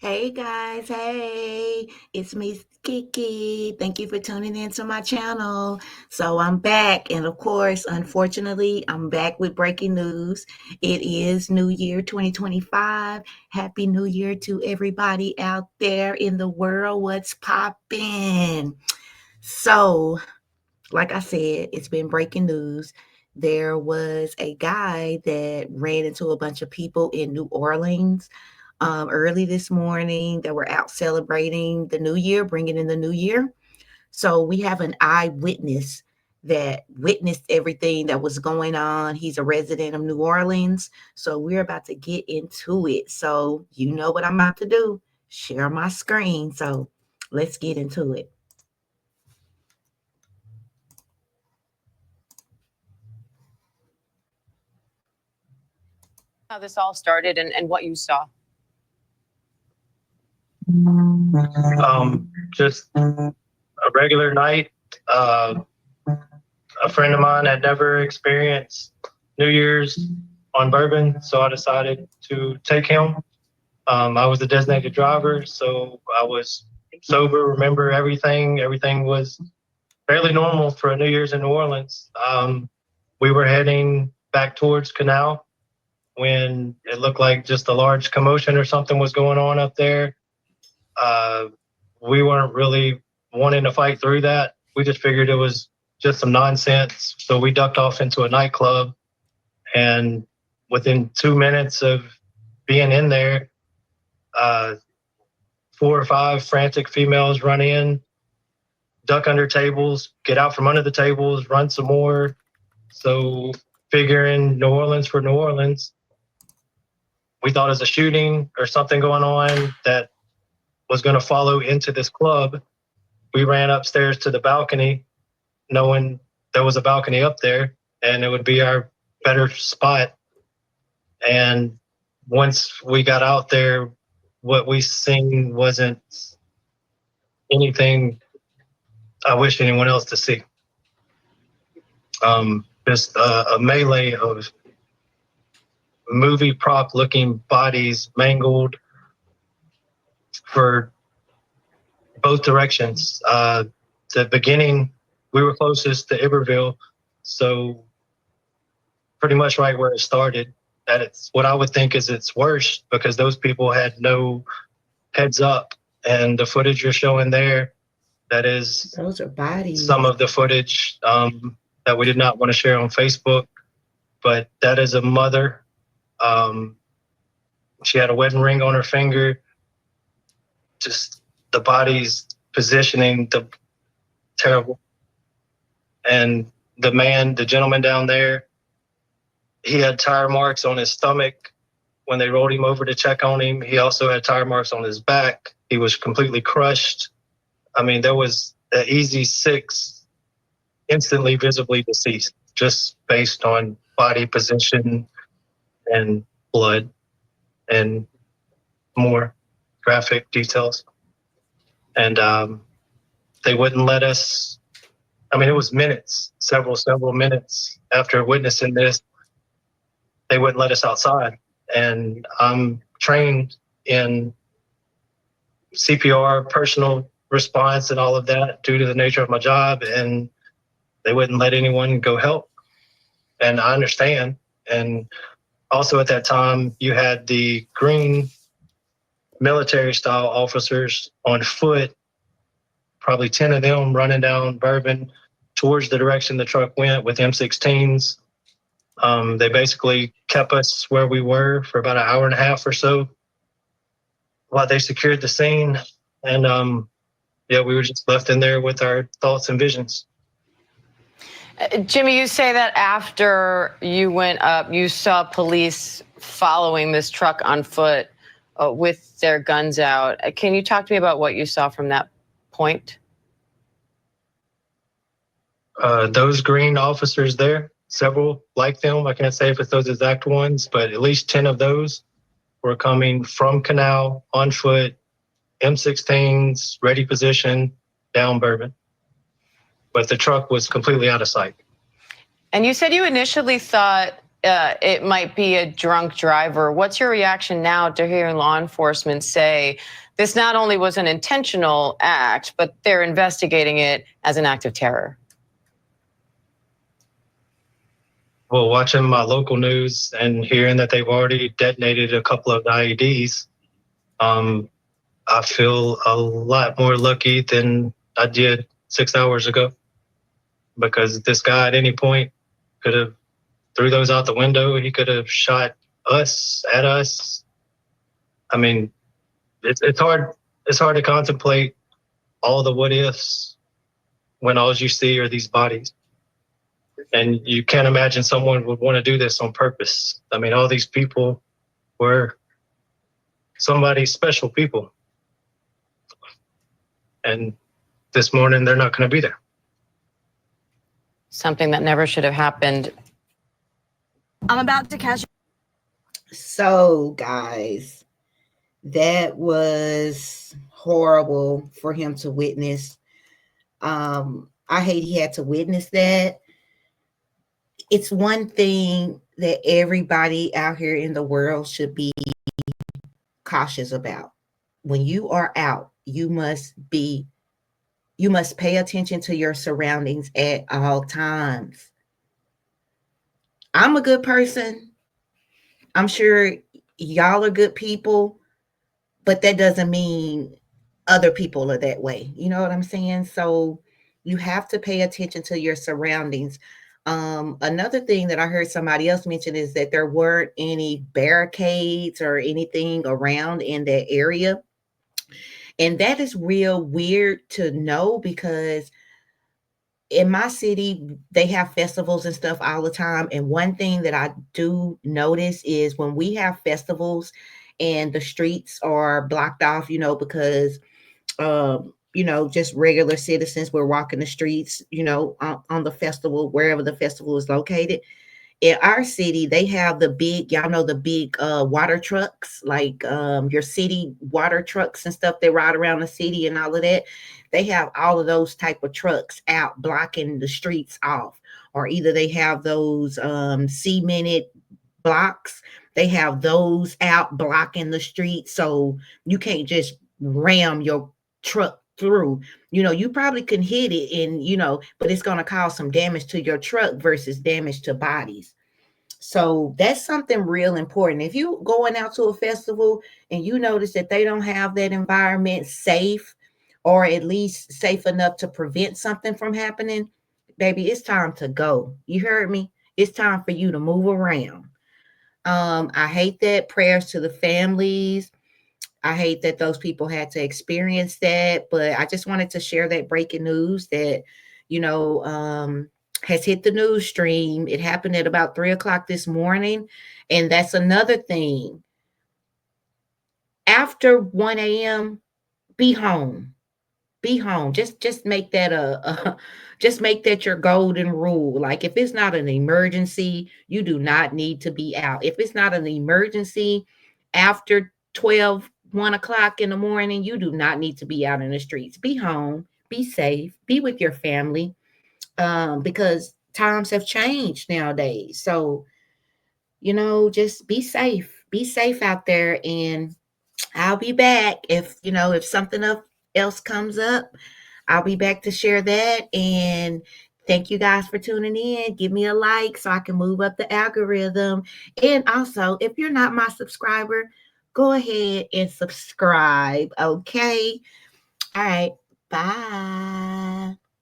Hey guys, hey, it's me, Kiki. Thank you for tuning in to my channel. So I'm back, and of course, unfortunately, I'm back with breaking news. It is New Year 2025. Happy New Year to everybody out there in the world. What's poppin'? So, like I said, it's been breaking news. There was a guy that ran into a bunch of people in New Orleans early this morning that were out celebrating the new year, bringing in the new year. So we have an eyewitness that witnessed everything that was going on. He's a resident of New Orleans. So we're about to get into it. So you know what I'm about to do. Share my screen. So let's get into it. How this all started and what you saw. Just a regular night. A friend of mine had never experienced New Year's on bourbon, so I decided to take him. I was the designated driver, so I was sober, remember everything. Everything was fairly normal for a New Year's in New Orleans. We were heading back towards Canal when it looked like just a large commotion or something was going on up there. Uh, we weren't really wanting to fight through that. We just figured it was just some nonsense. So we ducked off into a nightclub. And within 2 minutes of being in there, 4 or 5 frantic females run in, duck under tables, get out from under the tables, run some more. So figuring New Orleans for New Orleans, we thought it was a shooting or something going on that was going to follow into this club. We ran upstairs to the balcony, knowing there was a balcony up there and it would be our better spot. And once we got out there, what we seen wasn't anything I wish anyone else to see. Just a melee of movie prop looking bodies mangled for both directions. The beginning, we were closest to Iberville, so pretty much right where it started. That it's what I would think is its worst because those people had no heads up, and the footage you're showing there, that is Those are bodies. some of the footage that we did not want to share on Facebook, but that is a mother. She had a wedding ring on her finger. Just the body's positioning, the terrible. And the gentleman down there, he had tire marks on his stomach when they rolled him over to check on him. He also had tire marks on his back. He was completely crushed. I mean, there was an easy 6 instantly visibly deceased just based on body position and blood and more graphic details. And they wouldn't let us. I mean, it was minutes, several minutes after witnessing this, they wouldn't let us outside. And I'm trained in CPR, personal response, and all of that due to the nature of my job. And they wouldn't let anyone go help. And I understand. And also at that time, you had the green military style officers on foot, probably 10 of them running down Bourbon towards the direction the truck went with M16s. They basically kept us where we were for about an hour and a half or so while they secured the scene. And we were just left in there with our thoughts and visions. Jimmy, you say that after you went up, you saw police following this truck on foot with their guns out. Can you talk to me about what you saw from that point? Those green officers there, several like them, I can't say if it's those exact ones, but at least 10 of those were coming from Canal on foot, M16s, ready position, down Bourbon. But the truck was completely out of sight. And you said you initially thought it might be a drunk driver. What's your reaction now to hearing law enforcement say this not only was an intentional act, but they're investigating it as an act of terror? Well, watching my local news and hearing that they've already detonated a couple of IEDs, I feel a lot more lucky than I did 6 hours ago, because this guy at any point could have threw those out the window. He could have shot us at us. I mean, it's hard. It's hard to contemplate all the what ifs when all you see are these bodies. And you can't imagine someone would want to do this on purpose. I mean, all these people were somebody's special people. And this morning, they're not going to be there. Something that never should have happened. I'm about to catch. So, guys, that was horrible for him to witness. I hate he had to witness that. It's one thing that everybody out here in the world should be cautious about. When you are out, you must pay attention to your surroundings at all times. I'm a good person. I'm sure y'all are good people, but that doesn't mean other people are that way. You know what I'm saying? So you have to pay attention to your surroundings. Another thing that I heard somebody else mention is that there weren't any barricades or anything around in that area. And that is real weird to know, because in my city, they have festivals and stuff all the time. And one thing that I do notice is when we have festivals and the streets are blocked off, because, just regular citizens were walking the streets, on the festival, wherever the festival is located. In our city, they have the big, the big water trucks, like your city water trucks and stuff that ride around the city and all of that. They have all of those type of trucks out blocking the streets off, or either they have those cemented blocks. They have those out blocking the street, so you can't just ram your truck through. You probably can hit it, and but it's going to cause some damage to your truck versus damage to bodies. So that's something real important. If you going out to a festival and you notice that they don't have that environment safe, or at least safe enough to prevent something from happening, baby, it's time to go. You heard me? It's time for you to move around. I hate that. Prayers to the families. I hate that those people had to experience that, but I just wanted to share that breaking news that, has hit the news stream. It happened at about 3:00 this morning. And that's another thing. After 1 a.m., be home. Be home. Just make that just make that your golden rule. Like, if it's not an emergency, you do not need to be out. If it's not an emergency after 1 o'clock in the morning, you do not need to be out in the streets. Be home, be safe, be with your family, because times have changed nowadays. So, just be safe. Be safe out there, and I'll be back if something else comes up. I'll be back to share that. And thank you guys for tuning in. Give me a like so I can move up the algorithm. And also, if you're not my subscriber, go ahead and subscribe. Okay. All right. Bye.